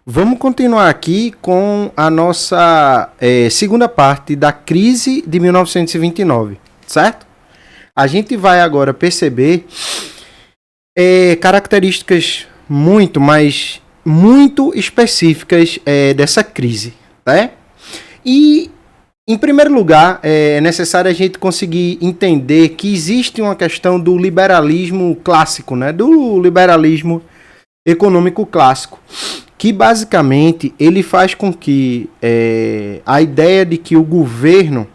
Vamos continuar aqui com a nossa segunda parte da crise de 1929, certo? A gente vai agora perceber características muito específicas dessa crise, né? E, em primeiro lugar, é necessário a gente conseguir entender que existe uma questão do liberalismo clássico, né? Do liberalismo econômico clássico, que basicamente ele faz com que a ideia de que o governo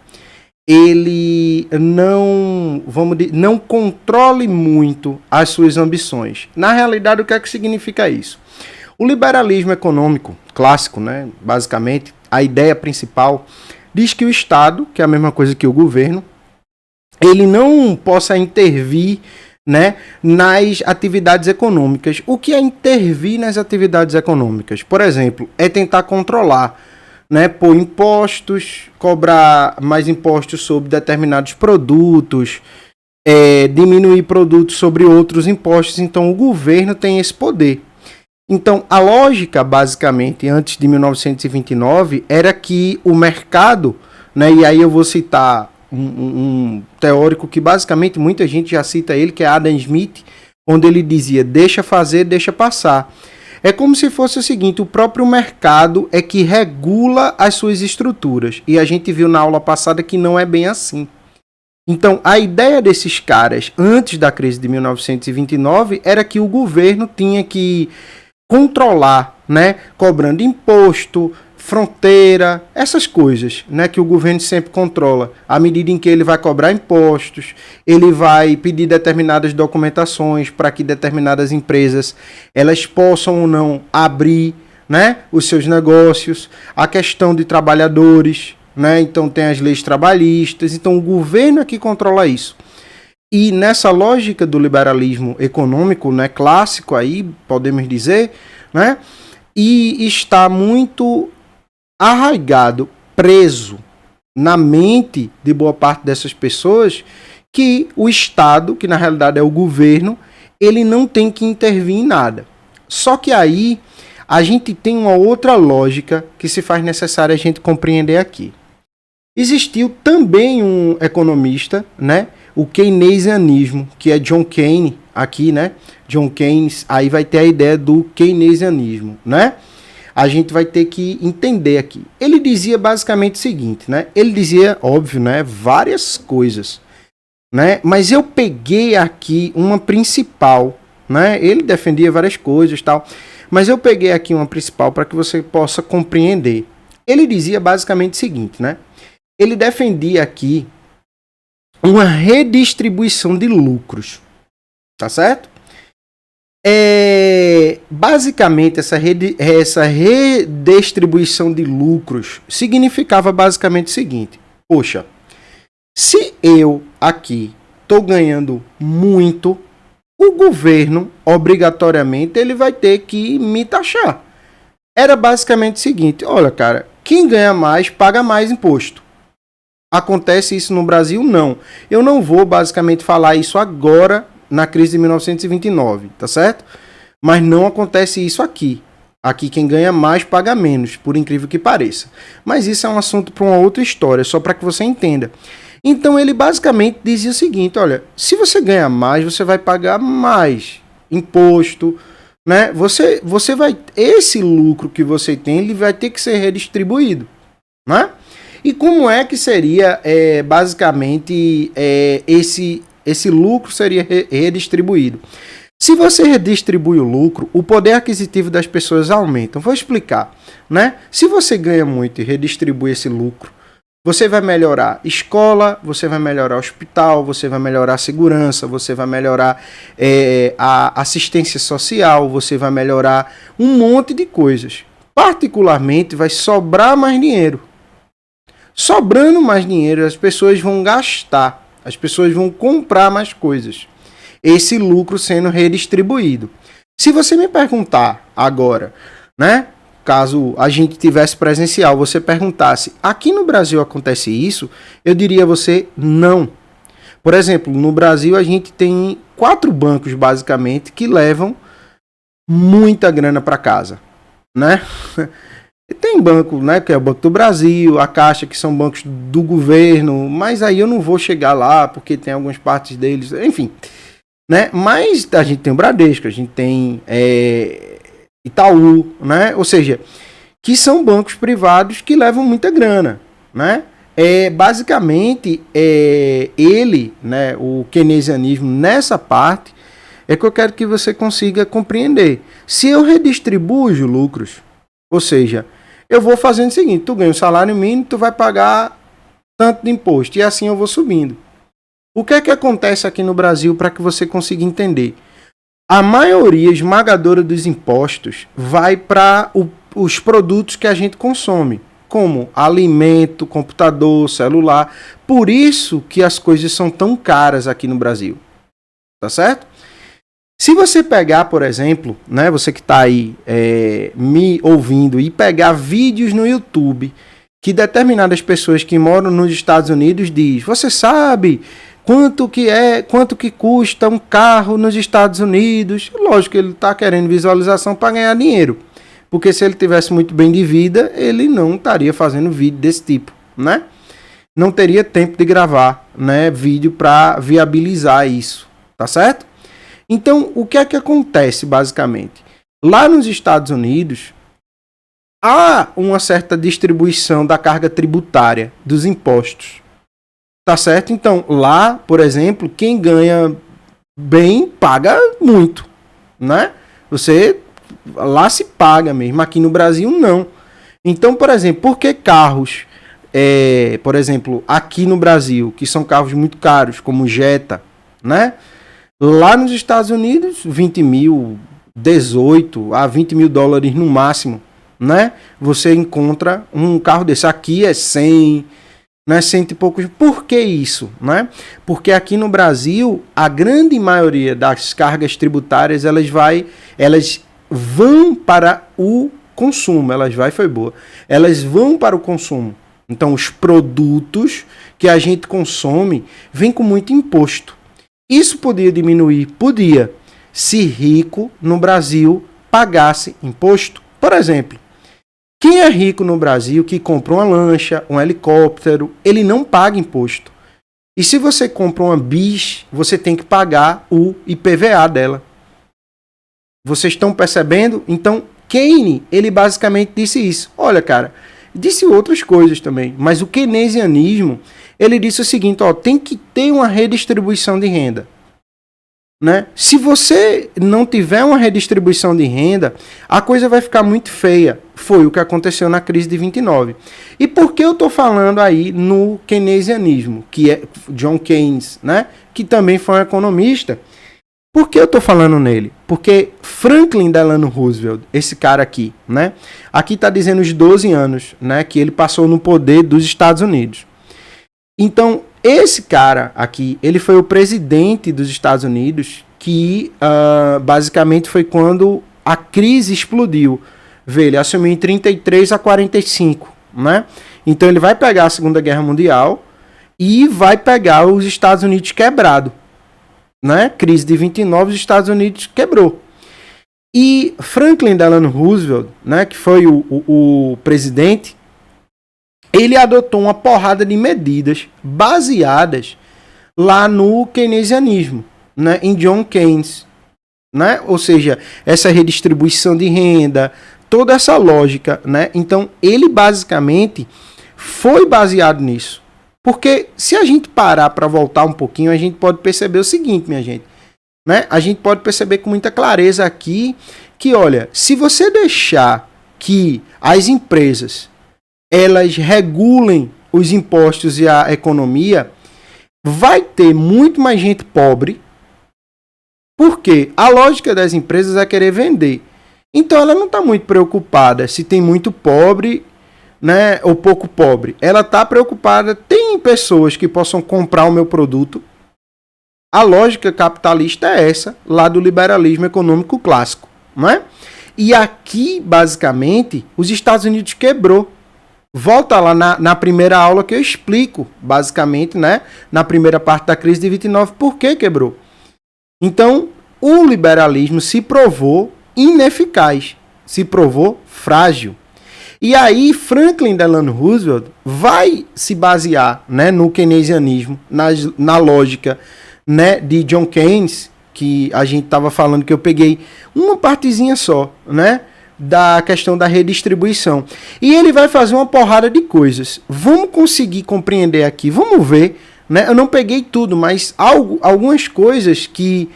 ele não controle muito as suas ambições. Na realidade, o que é que significa isso? O liberalismo econômico clássico, né, basicamente, a ideia principal diz que o Estado, que é a mesma coisa que o governo, ele não possa intervir, né, nas atividades econômicas. O que é intervir nas atividades econômicas? Por exemplo, é tentar controlar, né, pôr impostos, cobrar mais impostos sobre determinados produtos, diminuir produtos sobre outros impostos. Então, o governo tem esse poder. Então, a lógica, basicamente, antes de 1929, era que o mercado, né, e aí eu vou citar um teórico que basicamente muita gente já cita ele, que é Adam Smith, onde ele dizia, deixa fazer, deixa passar. É como se fosse o seguinte, o próprio mercado é que regula as suas estruturas. E a gente viu na aula passada que não é bem assim. Então, a ideia desses caras, antes da crise de 1929, era que o governo tinha que controlar, né, cobrando imposto, fronteira, essas coisas, né, que o governo sempre controla. À medida em que ele vai cobrar impostos, ele vai pedir determinadas documentações para que determinadas empresas elas possam ou não abrir, né, os seus negócios, a questão de trabalhadores, né, então tem as leis trabalhistas, então o governo é que controla isso. E nessa lógica do liberalismo econômico, né, clássico aí, podemos dizer, né, e está muito arraigado, preso na mente de boa parte dessas pessoas que o Estado, que na realidade é o governo, ele não tem que intervir em nada. Só que aí a gente tem uma outra lógica que se faz necessária a gente compreender aqui. Existiu também um economista, né, o keynesianismo, que é John Keynes, aqui, né, John Keynes, aí vai ter a ideia do keynesianismo, né? A gente vai ter que entender aqui. Ele dizia basicamente o seguinte, né? Ele dizia, óbvio, né, várias coisas, né? Mas eu peguei aqui uma principal, né? Ele defendia várias coisas, tal, mas eu peguei aqui uma principal para que você possa compreender. Ele dizia basicamente o seguinte, né? Ele defendia aqui uma redistribuição de lucros, tá certo? Basicamente, essa redistribuição de lucros significava basicamente o seguinte, poxa, se eu aqui estou ganhando muito, o governo, obrigatoriamente, ele vai ter que me taxar. Era basicamente o seguinte, olha, cara, quem ganha mais, paga mais imposto. Acontece isso no Brasil? Não. Eu não vou basicamente falar isso agora na crise de 1929, tá certo? Mas não acontece isso aqui. Aqui quem ganha mais paga menos, por incrível que pareça. Mas isso é um assunto para uma outra história, só para que você entenda. Então ele basicamente dizia o seguinte, olha, se você ganha mais, você vai pagar mais imposto, né? Você vai, esse lucro que você tem, ele vai ter que ser redistribuído, né? E como é que seria basicamente esse lucro seria redistribuído? Se você redistribui o lucro, o poder aquisitivo das pessoas aumenta. Vou explicar, né? Se você ganha muito e redistribui esse lucro, você vai melhorar escola, você vai melhorar hospital, você vai melhorar a segurança, você vai melhorar a assistência social, você vai melhorar um monte de coisas. Particularmente, vai sobrar mais dinheiro. Sobrando mais dinheiro, as pessoas vão gastar, as pessoas vão comprar mais coisas. Esse lucro sendo redistribuído. Se você me perguntar agora, né, caso a gente tivesse presencial, você perguntasse, aqui no Brasil acontece isso? Eu diria a você, não. Por exemplo, no Brasil a gente tem 4 bancos basicamente que levam muita grana para casa. né? E tem banco, né, que é o Banco do Brasil, a Caixa, que são bancos do governo, mas aí eu não vou chegar lá, porque tem algumas partes deles, enfim, né? Mas a gente tem o Bradesco, a gente tem Itaú, né? Ou seja, que são bancos privados que levam muita grana, né? Basicamente, ele, né, o keynesianismo nessa parte, é que eu quero que você consiga compreender. Se eu redistribuo os lucros, ou seja, eu vou fazendo o seguinte, tu ganha um salário mínimo, tu vai pagar tanto de imposto, e assim eu vou subindo. O que é que acontece aqui no Brasil para que você consiga entender? A maioria esmagadora dos impostos vai para os produtos que a gente consome, como alimento, computador, celular. Por isso que as coisas são tão caras aqui no Brasil. Tá certo? Se você pegar, por exemplo, né, você que está aí me ouvindo e pegar vídeos no YouTube que determinadas pessoas que moram nos Estados Unidos diz, você sabe quanto que custa um carro nos Estados Unidos? Lógico que ele está querendo visualização para ganhar dinheiro, porque se ele tivesse muito bem de vida, ele não estaria fazendo vídeo desse tipo, né? Não teria tempo de gravar, né, vídeo para viabilizar isso, tá certo? Então, o que é que acontece, basicamente? Lá nos Estados Unidos, há uma certa distribuição da carga tributária, dos impostos. Tá certo? Então, lá, por exemplo, quem ganha bem, paga muito, né? Lá se paga mesmo, aqui no Brasil, não. Então, por exemplo, por que carros, por exemplo, aqui no Brasil, que são carros muito caros, como o Jetta, né? Lá nos Estados Unidos, 20 mil, 18 a 20 mil dólares no máximo, né? Você encontra um carro desse. Aqui é 100, né? 100 e poucos. Por que isso, né? Porque aqui no Brasil, a grande maioria das cargas tributárias, elas vão para o consumo. Elas vão para o consumo. Então, os produtos que a gente consome vêm com muito imposto. Isso podia diminuir? Podia, se rico no Brasil pagasse imposto. Por exemplo, quem é rico no Brasil que compra uma lancha, um helicóptero, ele não paga imposto. E se você compra uma bis, você tem que pagar o IPVA dela. Vocês estão percebendo? Então, Keynes, ele basicamente disse isso. Olha, cara, disse outras coisas também, mas o keynesianismo, ele disse o seguinte, ó, tem que ter uma redistribuição de renda, né? Se você não tiver uma redistribuição de renda, a coisa vai ficar muito feia. Foi o que aconteceu na crise de 29. E por que eu estou falando aí no keynesianismo, que é John Keynes, né? Que também foi um economista. Por que eu estou falando nele? Porque Franklin Delano Roosevelt, esse cara aqui, né? Aqui está dizendo os 12 anos, né? Que ele passou no poder dos Estados Unidos. Então, esse cara aqui, ele foi o presidente dos Estados Unidos, que basicamente foi quando a crise explodiu. Vê, ele assumiu em 33 a 45, né? Então ele vai pegar a Segunda Guerra Mundial e vai pegar os Estados Unidos quebrado, né? Crise de 29, os Estados Unidos quebrou. E Franklin Delano Roosevelt, né, que foi o presidente, ele adotou uma porrada de medidas baseadas lá no keynesianismo, né, em John Keynes, né? Ou seja, essa redistribuição de renda, toda essa lógica, né? Então, ele basicamente foi baseado nisso. Porque se a gente parar para voltar um pouquinho, a gente pode perceber o seguinte, minha gente, né? A gente pode perceber com muita clareza aqui que, olha, se você deixar que as empresas elas regulem os impostos e a economia, vai ter muito mais gente pobre, porque a lógica das empresas é querer vender. Então ela não está muito preocupada se tem muito pobre, né, ou pouco pobre. Ela está preocupada, tem pessoas que possam comprar o meu produto. A lógica capitalista é essa, lá do liberalismo econômico clássico, não é? E aqui, basicamente, os Estados Unidos quebrou. Volta lá na primeira aula que eu explico, basicamente, né, na primeira parte da crise de 29, por que quebrou. Então, o liberalismo se provou ineficaz. se provou frágil. E aí Franklin Delano Roosevelt vai se basear, né, no keynesianismo, na lógica, né, de John Keynes, que a gente estava falando, que eu peguei uma partezinha só, né, da questão da redistribuição. E ele vai fazer uma porrada de coisas. Vamos conseguir compreender aqui, vamos ver, né? Eu não peguei tudo, mas algumas coisas que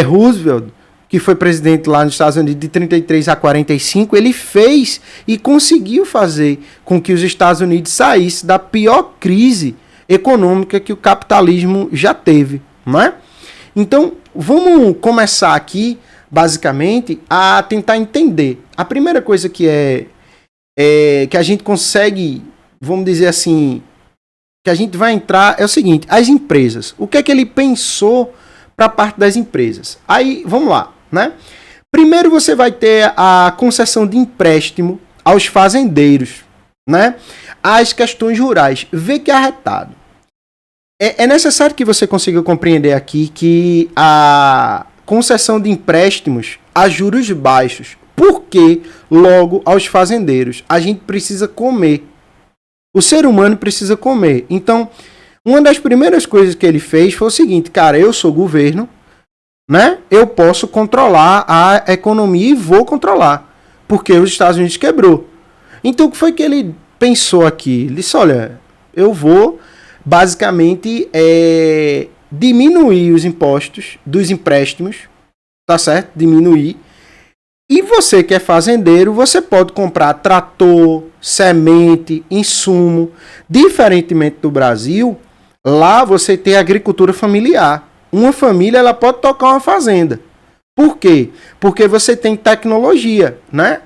Roosevelt, que foi presidente lá nos Estados Unidos de 33 a 45, ele fez e conseguiu fazer com que os Estados Unidos saíssem da pior crise econômica que o capitalismo já teve, não é? Então, vamos começar aqui, basicamente, a tentar entender. A primeira coisa que que a gente consegue, vamos dizer assim, que a gente vai entrar é o seguinte: as empresas. O que é que ele pensou para a parte das empresas? Aí, vamos lá, né? Primeiro você vai ter a concessão de empréstimo aos fazendeiros, né? As questões rurais. Vê que é arretado. É necessário que você consiga compreender aqui que a concessão de empréstimos a juros baixos. Porque, logo, aos fazendeiros, a gente precisa comer. O ser humano precisa comer. Então, uma das primeiras coisas que ele fez foi o seguinte: cara, eu sou governo, né? Eu posso controlar a economia e vou controlar. Porque os Estados Unidos quebrou. Então, o que foi que ele pensou aqui? Ele disse: olha, eu vou basicamente diminuir os impostos dos empréstimos, tá certo? Diminuir. E você que é fazendeiro, você pode comprar trator, semente, insumo. Diferentemente do Brasil, lá você tem agricultura familiar. Uma família ela pode tocar uma fazenda. Por quê? Porque você tem tecnologia, né?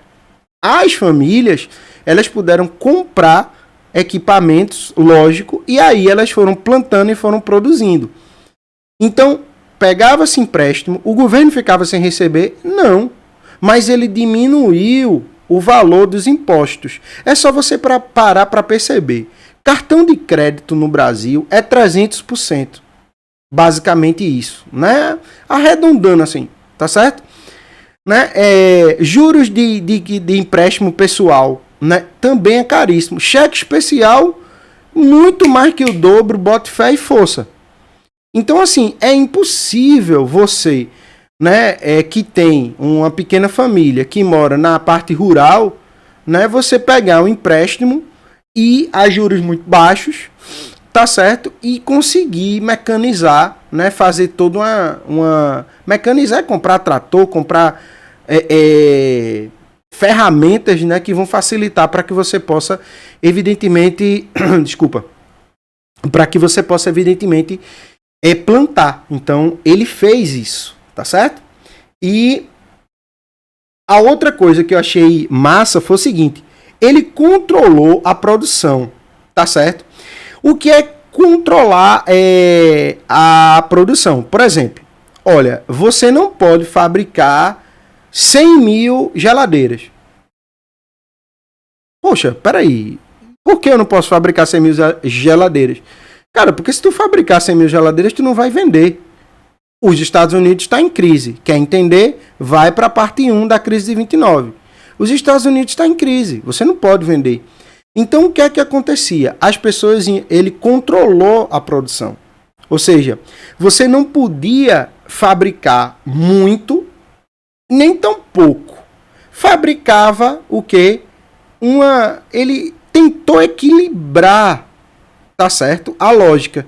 As famílias, elas puderam comprar equipamentos, lógico, e aí elas foram plantando e foram produzindo. Então, pegava-se empréstimo, o governo ficava sem receber? Não. Mas ele diminuiu o valor dos impostos. É só você parar para perceber. Cartão de crédito no Brasil é 300%. Basicamente isso, né? Arredondando assim, tá certo? Né? Juros de empréstimo pessoal, né? Também é caríssimo. Cheque especial, muito mais que o dobro, bote fé e força. Então, assim, é impossível você, né, que tem uma pequena família que mora na parte rural, né, você pegar um empréstimo e a juros muito baixos, tá certo? E conseguir mecanizar, né, fazer toda uma mecanizar, comprar trator, comprar ferramentas, né, que vão facilitar para que você possa, evidentemente, para que você possa, evidentemente, plantar. Então, ele fez isso, tá certo? E a outra coisa que eu achei massa foi o seguinte: ele controlou a produção, tá certo? O que é controlar a produção? Por exemplo, olha, você não pode fabricar 100 mil geladeiras. Poxa, peraí. Por que eu não posso fabricar 100 mil geladeiras? Cara, porque se tu fabricar 100 mil geladeiras, tu não vai vender. Os Estados Unidos estão em crise. Quer entender? Vai para a parte 1 da crise de 29. Os Estados Unidos estão em crise. Você não pode vender. Então, o que é que acontecia? As pessoas, ele controlou a produção. Ou seja, você não podia fabricar muito, nem tão pouco. Fabricava o quê? Ele tentou equilibrar, tá certo? A lógica,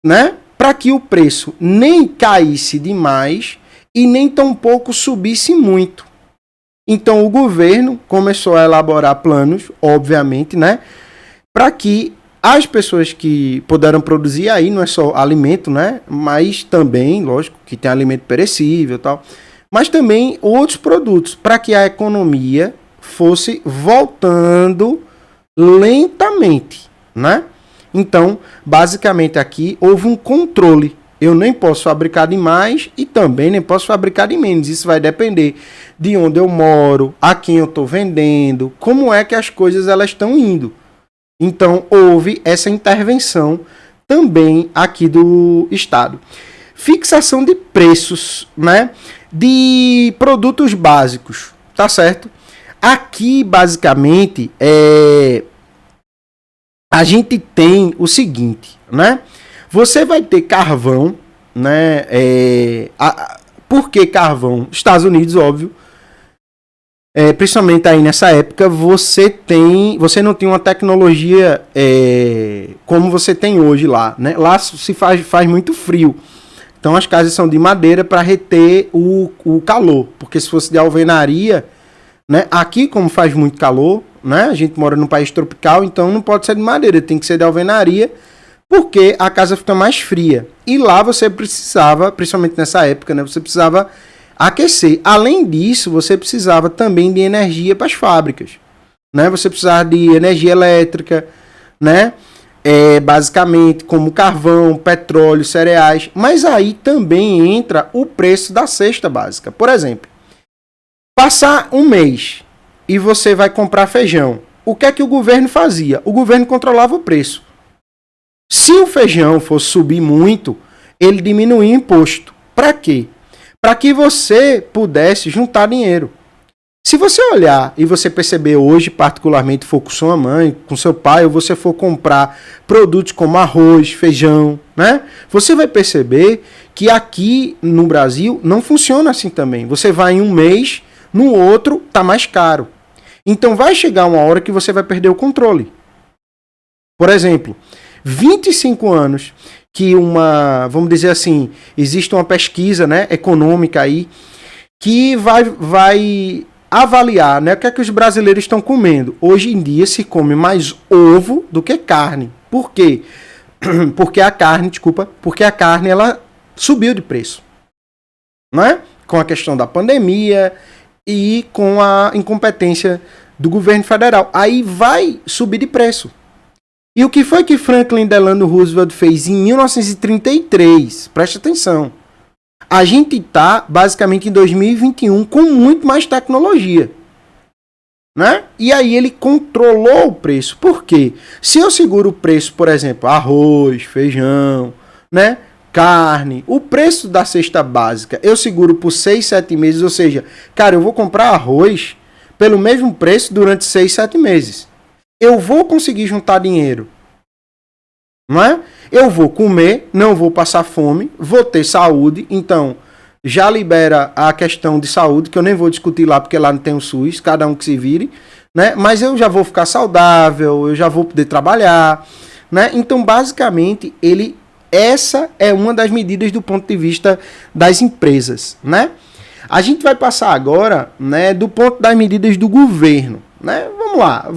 né? Para que o preço nem caísse demais e nem tão pouco subisse muito. Então o governo começou a elaborar planos, obviamente, né, para que as pessoas que puderam produzir, aí não é só alimento, né, mas também, lógico, que tem alimento perecível e tal, mas também outros produtos, para que a economia fosse voltando lentamente, né? Então, basicamente aqui houve um controle. Eu nem posso fabricar de mais e também nem posso fabricar de menos. Isso vai depender de onde eu moro, a quem eu estou vendendo, como é que as coisas elas estão indo. Então, houve essa intervenção também aqui do Estado. Fixação de preços, né, de produtos básicos. tá certo? Aqui, basicamente, a gente tem o seguinte, né? Você vai ter carvão, né? Por que carvão? Estados Unidos, óbvio. Principalmente aí nessa época, você não tem uma tecnologia como você tem hoje lá, né? Lá se faz muito frio. Então as casas são de madeira para reter o calor. Porque se fosse de alvenaria, né? Aqui, como faz muito calor, né? A gente mora num país tropical, então não pode ser de madeira, tem que ser de alvenaria, porque a casa fica mais fria. E lá você precisava, principalmente nessa época, né? Você precisava aquecer. Além disso, você precisava também de energia para as fábricas, né? Você precisava de energia elétrica, né? Basicamente como carvão, petróleo, cereais. Mas aí também entra o preço da cesta básica. Por exemplo, passar um mês e você vai comprar feijão. O que é que o governo fazia? O governo controlava o preço. Se o feijão fosse subir muito, ele diminuía o imposto. Para quê? Para que você pudesse juntar dinheiro. Se você olhar e você perceber hoje, particularmente for com sua mãe, com seu pai, ou você for comprar produtos como arroz, feijão, né? Você vai perceber que aqui no Brasil não funciona assim também. Você vai em um mês, no outro tá mais caro. Então vai chegar uma hora que você vai perder o controle. Por exemplo, 25 anos que vamos dizer assim, existe uma pesquisa, né, econômica aí, que vai avaliar, né, o que é que os brasileiros estão comendo. Hoje em dia se come mais ovo do que carne. Por quê? Porque a carne ela subiu de preço, né? Com a questão da pandemia e com a incompetência do governo federal. Aí vai subir de preço. E o que foi que Franklin Delano Roosevelt fez em 1933? Preste atenção. A gente está basicamente em 2021 com muito mais tecnologia, né? E aí ele controlou o preço. Por quê? Se eu seguro o preço, por exemplo, arroz, feijão, né? Carne, o preço da cesta básica, eu seguro por 6, 7 meses, ou seja, cara, eu vou comprar arroz pelo mesmo preço durante 6, 7 meses. Eu vou conseguir juntar dinheiro, não é? Eu vou comer, não vou passar fome, vou ter saúde, então já libera a questão de saúde, que eu nem vou discutir lá, porque lá não tem o SUS, cada um que se vire, né? Mas eu já vou ficar saudável, eu já vou poder trabalhar, né? Então, basicamente, essa é uma das medidas do ponto de vista das empresas, né? A gente vai passar agora, né, do ponto das medidas do governo, né? Vamos lá,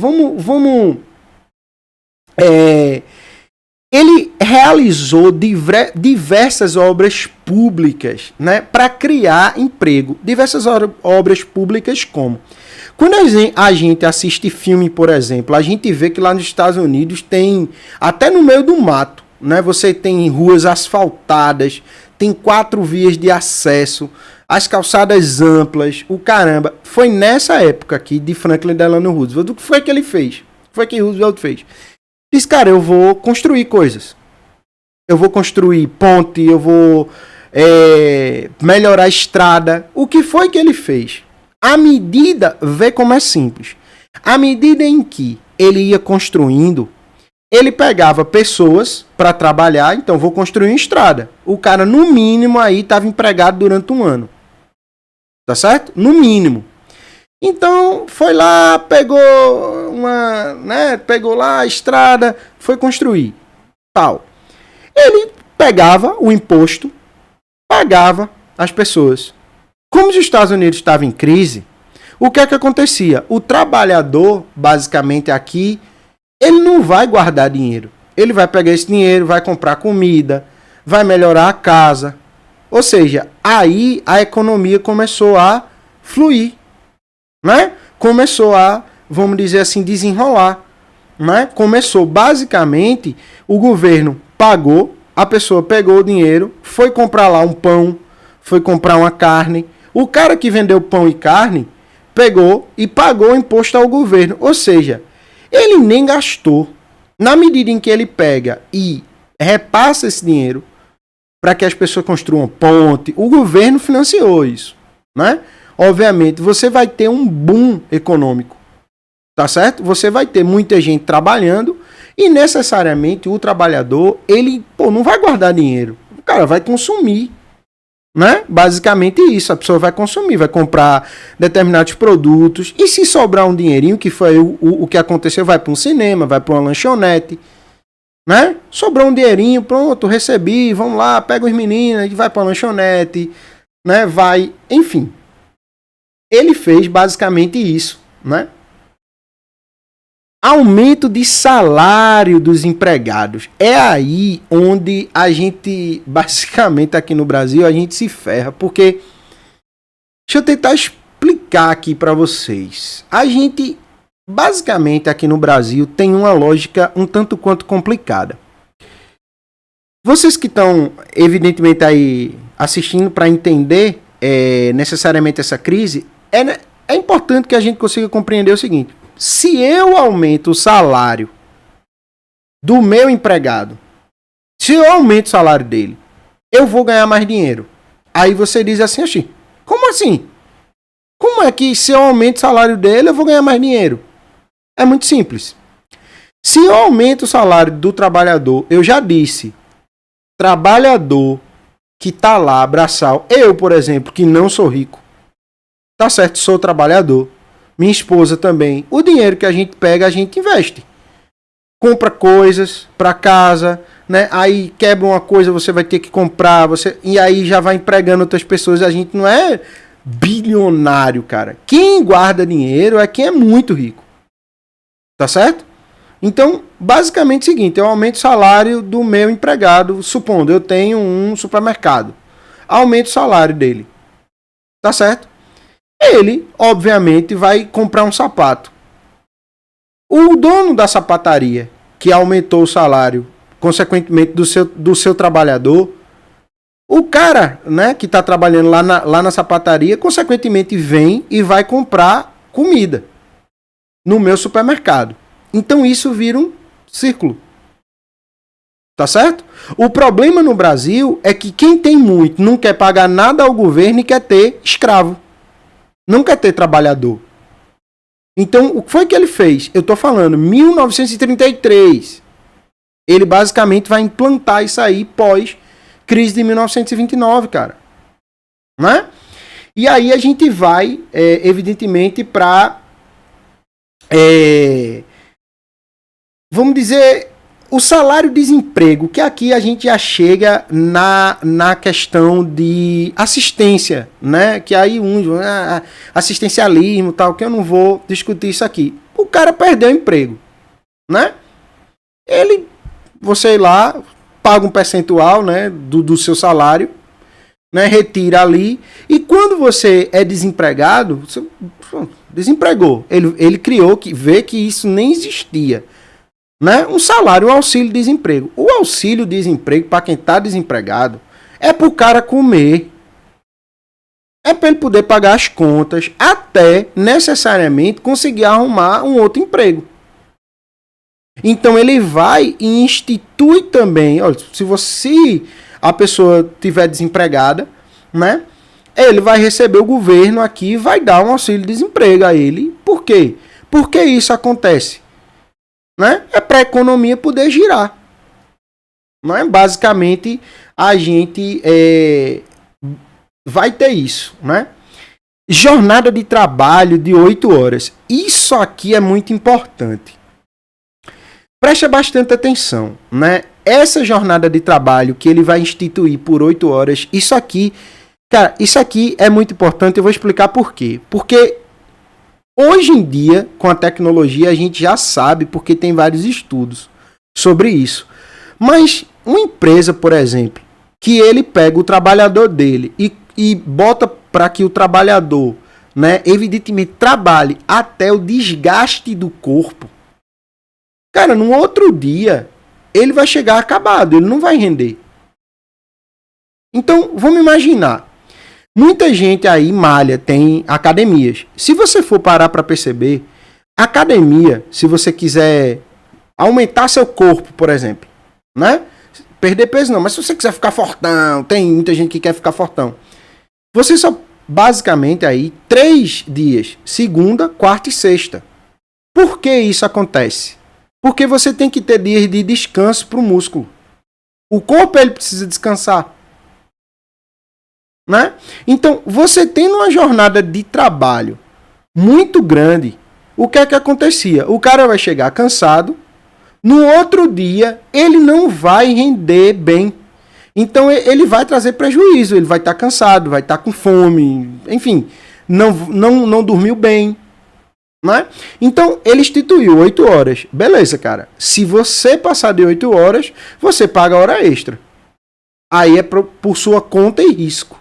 ele realizou diversas obras públicas, né, para criar emprego. Diversas obras públicas como? Quando a gente assiste filme, por exemplo, a gente vê que lá nos Estados Unidos tem, até no meio do mato, né, você tem ruas asfaltadas, tem 4 vias de acesso, as calçadas amplas, o caramba. Foi nessa época aqui de Franklin Delano Roosevelt. O que foi que ele fez? O que foi que Roosevelt fez? Diz, cara, eu vou construir coisas. Eu vou construir ponte, eu vou melhorar a estrada. O que foi que ele fez? A medida, vê como é simples. À medida em que ele ia construindo, ele pegava pessoas para trabalhar, então vou construir uma estrada. O cara, no mínimo, aí estava empregado durante um ano. Tá certo? No mínimo. Então, foi lá, pegou lá a estrada, foi construir. Tal. Ele pegava o imposto, pagava as pessoas. Como os Estados Unidos estavam em crise, o que é que acontecia? O trabalhador, basicamente aqui, ele não vai guardar dinheiro. Ele vai pegar esse dinheiro, vai comprar comida, vai melhorar a casa. Ou seja, aí a economia começou a fluir, né? Começou a, vamos dizer assim, desenrolar, né? Começou basicamente, o governo pagou, a pessoa pegou o dinheiro, foi comprar lá um pão, foi comprar uma carne. O cara que vendeu pão e carne pegou e pagou o imposto ao governo. Ou seja, ele nem gastou. Na medida em que ele pega e repassa esse dinheiro para que as pessoas construam ponte, o governo financiou isso, né? obviamente, você vai ter um boom econômico. Tá certo? Você vai ter muita gente trabalhando e necessariamente o trabalhador, ele, não vai guardar dinheiro. O cara vai consumir, né? Basicamente isso, a pessoa vai consumir, vai comprar determinados produtos e se sobrar um dinheirinho, que foi o que aconteceu, vai para um cinema, vai para uma lanchonete, né? Sobrou um dinheirinho, pronto, recebi, vamos lá, pega os meninos, vai para uma lanchonete, né? Vai, enfim. Ele fez basicamente isso, né? Aumento de salário dos empregados. É aí onde a gente, basicamente aqui no Brasil, a gente se ferra. Porque, deixa eu tentar explicar aqui para vocês. A gente, basicamente aqui no Brasil, tem uma lógica um tanto quanto complicada. Vocês que estão, evidentemente, aí assistindo para entender necessariamente essa crise, é importante que a gente consiga compreender o seguinte. Se eu aumento o salário do meu empregado, se eu aumento o salário dele, eu vou ganhar mais dinheiro. Aí você diz assim, como assim? Como é que se eu aumento o salário dele, eu vou ganhar mais dinheiro? É muito simples. Se eu aumento o salário do trabalhador, eu já disse, trabalhador que tá lá, braçal, eu, por exemplo, que não sou rico, tá certo, sou trabalhador. Minha esposa também. O dinheiro que a gente pega, a gente investe. Compra coisas para casa, né? Aí quebra uma coisa, você vai ter que comprar, e aí já vai empregando outras pessoas. A gente não é bilionário, cara. Quem guarda dinheiro é quem é muito rico. Tá certo? Então, basicamente é o seguinte, eu aumento o salário do meu empregado, supondo, eu tenho um supermercado. Aumento o salário dele. Tá certo? Ele, obviamente, vai comprar um sapato. O dono da sapataria, que aumentou o salário, consequentemente, do seu trabalhador, o cara, né, que está trabalhando lá na sapataria, consequentemente, vem e vai comprar comida no meu supermercado. Então, isso vira um círculo. Tá certo? O problema no Brasil é que quem tem muito não quer pagar nada ao governo e quer ter escravo. Não quer ter trabalhador. Então, o que foi que ele fez? Eu estou falando, 1933. Ele basicamente vai implantar isso aí pós-crise de 1929, cara. Né? E aí a gente vai, evidentemente, para... vamos dizer... O salário-desemprego, que aqui a gente já chega na questão de assistência, né? Que aí assistencialismo, tal, que eu não vou discutir isso aqui. O cara perdeu o emprego, né? Você ir lá, paga um percentual, né, do seu salário, né, retira ali, e quando você é desempregado, você desempregou. Ele criou, vê que isso nem existia. Né? Um salário, um auxílio-desemprego. O auxílio-desemprego, para quem está desempregado, é para o cara comer. É para ele poder pagar as contas, até necessariamente conseguir arrumar um outro emprego. Então ele vai e institui também, olha, se a pessoa estiver desempregada, né? Ele vai receber, o governo aqui vai dar um auxílio-desemprego a ele. Por quê? Por que isso acontece? Né? É para a economia poder girar. Não é? Basicamente, a gente vai ter isso. Né? Jornada de trabalho de 8 horas. Isso aqui é muito importante. Preste bastante atenção. Né? Essa jornada de trabalho que ele vai instituir por 8 horas, isso aqui, cara, isso aqui é muito importante. Eu vou explicar por quê. Porque hoje em dia, com a tecnologia, a gente já sabe, porque tem vários estudos sobre isso. Mas uma empresa, por exemplo, que ele pega o trabalhador dele e bota para que o trabalhador, né, evidentemente, trabalhe até o desgaste do corpo, cara, no outro dia, ele vai chegar acabado, ele não vai render. Então, vamos imaginar. Muita gente aí malha, tem academias. Se você for parar para perceber, academia, se você quiser aumentar seu corpo, por exemplo, né? Perder peso não, mas se você quiser ficar fortão, tem muita gente que quer ficar fortão. Você só basicamente aí 3 dias, segunda, quarta e sexta. Por que isso acontece? Porque você tem que ter dias de descanso para o músculo. O corpo ele precisa descansar. Né? Então, você tendo uma jornada de trabalho muito grande, o que é que acontecia? O cara vai chegar cansado, no outro dia ele não vai render bem. Então ele vai trazer prejuízo, ele vai estar cansado, vai estar com fome, enfim, não dormiu bem. Né? Então ele instituiu 8 horas. Beleza, cara. Se você passar de 8 horas, você paga hora extra. Aí é por sua conta e risco.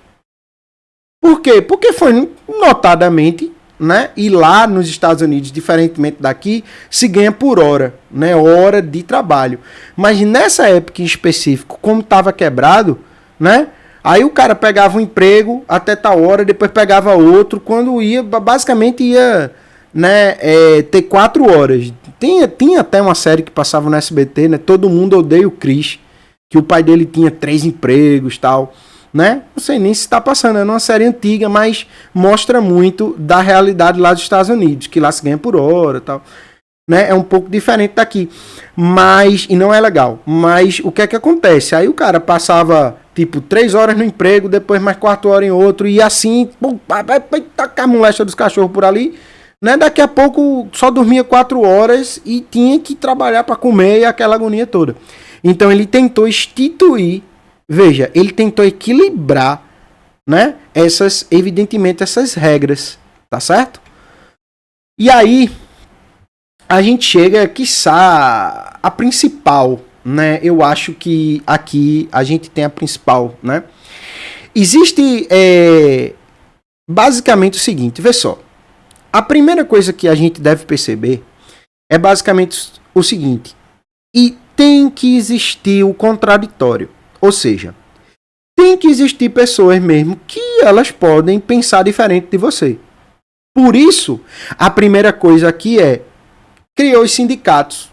Por quê? Porque foi notadamente, né? E lá nos Estados Unidos, diferentemente daqui, se ganha por hora, né? Hora de trabalho. Mas nessa época em específico, como estava quebrado, né? Aí o cara pegava um emprego até tal hora, depois pegava outro, quando ia, basicamente ia, né? Ter 4 horas. Tinha até uma série que passava no SBT, né? Todo Mundo Odeia o Chris, que o pai dele tinha 3 empregos e tal. Né? Não sei nem se está passando, é uma série antiga, mas mostra muito da realidade lá dos Estados Unidos, que lá se ganha por hora e tal. Né? É um pouco diferente daqui, mas, e não é legal. Mas o que é que acontece? Aí o cara passava, tipo, 3 horas no emprego, depois mais 4 horas em outro, e assim, vai tacar a moléstia dos cachorros por ali, né? Daqui a pouco só dormia 4 horas e tinha que trabalhar para comer e aquela agonia toda. Então ele tentou instituir, veja, ele tentou equilibrar, né, evidentemente, essas regras, tá certo? E aí, a gente chega, quiçá, a principal, né, eu acho que aqui a gente tem a principal, né? Existe, basicamente o seguinte, vê só, a primeira coisa que a gente deve perceber é basicamente o seguinte, e tem que existir o contraditório. Ou seja, tem que existir pessoas mesmo que elas podem pensar diferente de você. Por isso, a primeira coisa aqui é criou os sindicatos.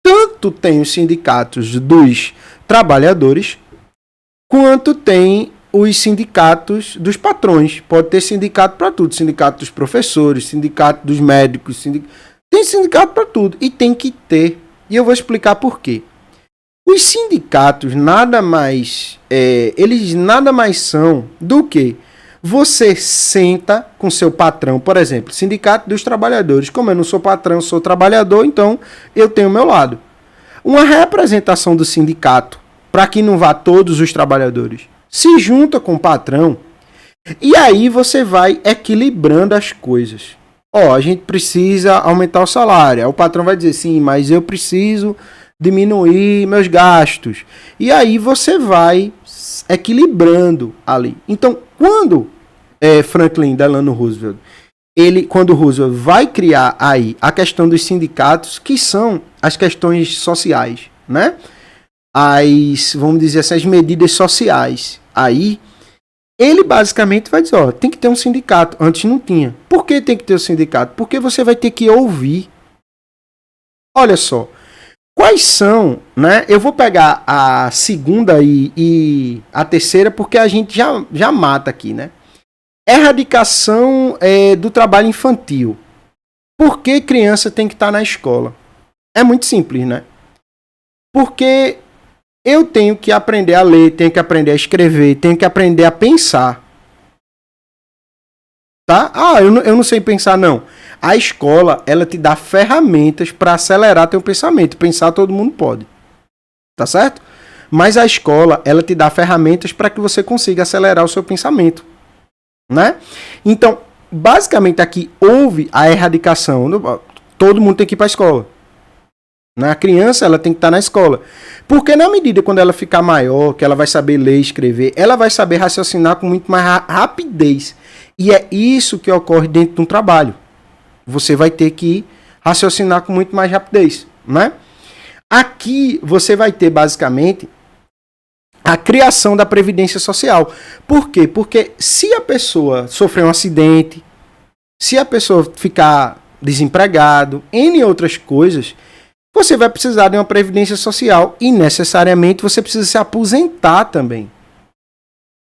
Tanto tem os sindicatos dos trabalhadores, quanto tem os sindicatos dos patrões. Pode ter sindicato para tudo. Sindicato dos professores, sindicato dos médicos. Tem sindicato para tudo. E tem que ter. E eu vou explicar por quê. Os sindicatos eles nada mais são do que você senta com seu patrão, por exemplo, sindicato dos trabalhadores. Como eu não sou patrão, sou trabalhador, então eu tenho o meu lado. Uma representação do sindicato, para que não vá todos os trabalhadores, se junta com o patrão e aí você vai equilibrando as coisas. Ó, a gente precisa aumentar o salário. Aí o patrão vai dizer, sim, mas eu preciso diminuir meus gastos. E aí você vai equilibrando ali. Então, quando Franklin Delano Roosevelt, quando Roosevelt vai criar aí a questão dos sindicatos, que são as questões sociais, né? Vamos dizer assim, as medidas sociais. Aí, ele basicamente vai dizer, ó, tem que ter um sindicato. Antes não tinha. Por que tem que ter um sindicato? Porque você vai ter que ouvir. Olha só. Quais são, né? Eu vou pegar a segunda e a terceira porque a gente já mata aqui, né? Erradicação do trabalho infantil. Por que criança tem que estar na escola? É muito simples, né? Porque eu tenho que aprender a ler, tenho que aprender a escrever, tenho que aprender a pensar. Tá? Eu não sei pensar, não. A escola, ela te dá ferramentas para acelerar teu pensamento. Pensar todo mundo pode. Tá certo? Mas a escola, ela te dá ferramentas para que você consiga acelerar o seu pensamento. Né? Então, basicamente aqui houve a erradicação. Todo mundo tem que ir para a escola. Né? A criança, ela tem que estar na escola. Porque na medida quando ela ficar maior, que ela vai saber ler e escrever, ela vai saber raciocinar com muito mais rapidez. E é isso que ocorre dentro de um trabalho. Você vai ter que raciocinar com muito mais rapidez, né? Aqui você vai ter basicamente a criação da previdência social. Por quê? Porque se a pessoa sofrer um acidente, se a pessoa ficar desempregado, entre outras coisas, você vai precisar de uma previdência social e necessariamente você precisa se aposentar também.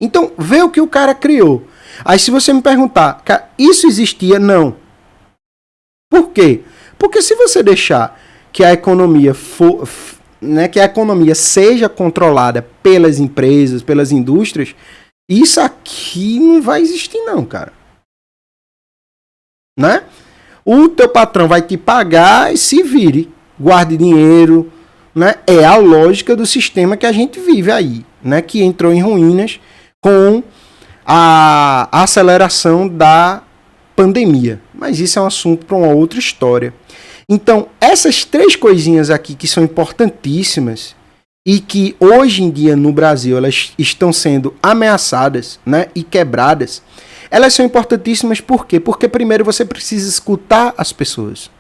Então, vê o que o cara criou. Aí se você me perguntar, cara, isso existia? Não. Por quê? Porque se você deixar que a economia que a economia seja controlada pelas empresas, pelas indústrias, isso aqui não vai existir não, cara. Né? O teu patrão vai te pagar e se vire, guarde dinheiro, né? É a lógica do sistema que a gente vive aí, né? Que entrou em ruínas com a aceleração da pandemia. Mas isso é um assunto para uma outra história. Então, essas três coisinhas aqui que são importantíssimas e que hoje em dia no Brasil elas estão sendo ameaçadas, né, e quebradas, elas são importantíssimas por quê? Porque primeiro você precisa escutar as pessoas.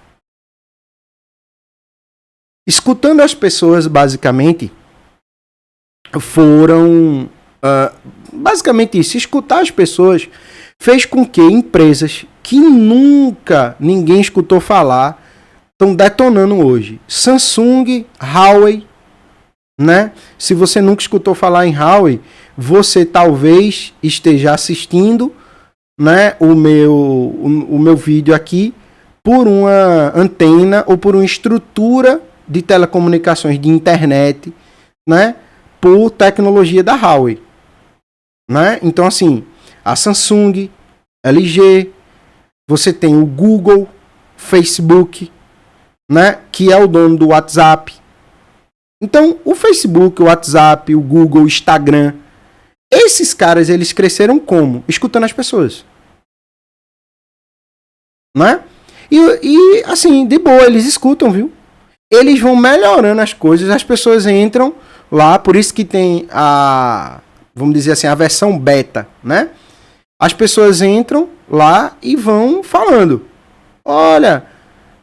Escutando as pessoas, basicamente, foram... basicamente isso, escutar as pessoas fez com que empresas que nunca ninguém escutou falar estão detonando hoje. Samsung, Huawei, né? Se você nunca escutou falar em Huawei, você talvez esteja assistindo, né, o meu vídeo aqui por uma antena ou por uma estrutura de telecomunicações de internet, né, por tecnologia da Huawei, né? Então assim, a Samsung, LG, você tem o Google, Facebook, né, que é o dono do WhatsApp. Então, o Facebook, o WhatsApp, o Google, o Instagram, esses caras, eles cresceram como? Escutando as pessoas. Né? E assim, de boa, eles escutam, viu? Eles vão melhorando as coisas, as pessoas entram lá, por isso que tem vamos dizer assim, a versão beta, né? As pessoas entram lá e vão falando. Olha,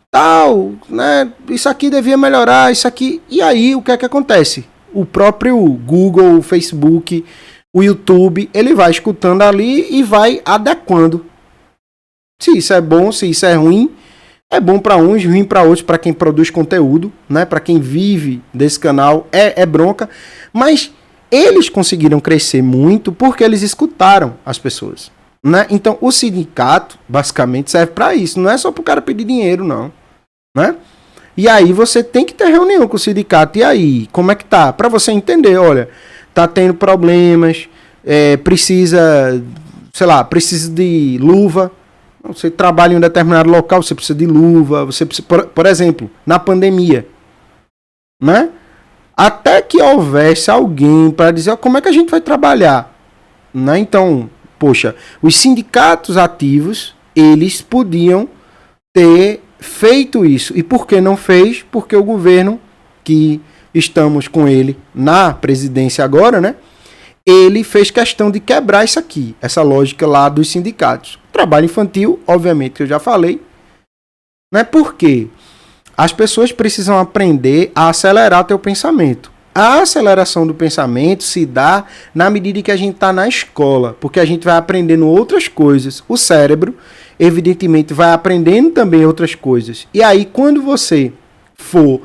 tal, né? Isso aqui devia melhorar, isso aqui. E aí, o que é que acontece? O próprio Google, o Facebook, o YouTube, ele vai escutando ali e vai adequando. Se isso é bom, se isso é ruim, é bom para uns, ruim para outros, para quem produz conteúdo, né? Para quem vive desse canal, é bronca. Mas eles conseguiram crescer muito porque eles escutaram as pessoas, né? Então, o sindicato, basicamente, serve para isso. Não é só para o cara pedir dinheiro, não. Né? E aí você tem que ter reunião com o sindicato. E aí, como é que tá? Para você entender, olha, tá tendo problemas, precisa, sei lá, precisa de luva. Você trabalha em um determinado local, você precisa de luva, você precisa, por exemplo, na pandemia, né? Até que houvesse alguém para dizer como é que a gente vai trabalhar, né? Então, poxa, os sindicatos ativos, eles podiam ter feito isso. E por que não fez? Porque o governo, que estamos com ele na presidência agora, né? Ele fez questão de quebrar isso aqui, essa lógica lá dos sindicatos. Trabalho infantil, obviamente, que eu já falei. Né? Por quê? As pessoas precisam aprender a acelerar teu pensamento. A aceleração do pensamento se dá na medida que a gente está na escola, porque a gente vai aprendendo outras coisas. O cérebro, evidentemente, vai aprendendo também outras coisas. E aí, quando você for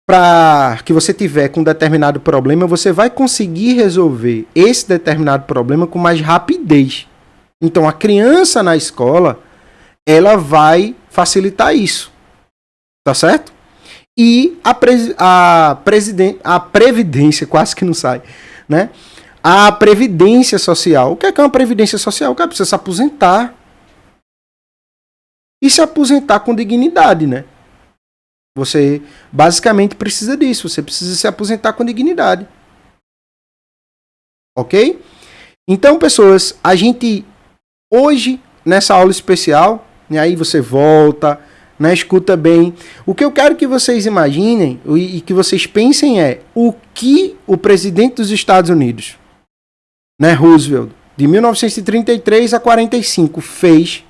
para que você tiver com um determinado problema, você vai conseguir resolver esse determinado problema com mais rapidez. Então, a criança na escola, ela vai facilitar isso. Tá certo? E a previdência, quase que não sai, né? A previdência social. O que é uma previdência social? O cara precisa se aposentar. E se aposentar com dignidade, né? Você basicamente precisa disso. Você precisa se aposentar com dignidade. Ok? Então, pessoas, a gente hoje, nessa aula especial, e aí você volta, né, escuta bem. O que eu quero que vocês imaginem e que vocês pensem é o que o presidente dos Estados Unidos, né, Roosevelt, de 1933 a 45, fez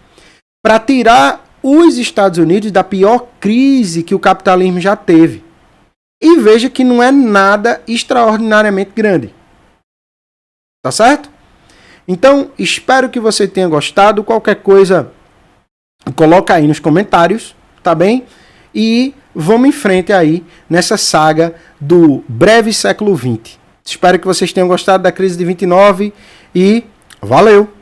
para tirar os Estados Unidos da pior crise que o capitalismo já teve. E veja que não é nada extraordinariamente grande. Tá certo? Então, espero que você tenha gostado. Qualquer coisa, coloca aí nos comentários, tá bem? E vamos em frente aí nessa saga do breve século XX. Espero que vocês tenham gostado da crise de 29 e valeu!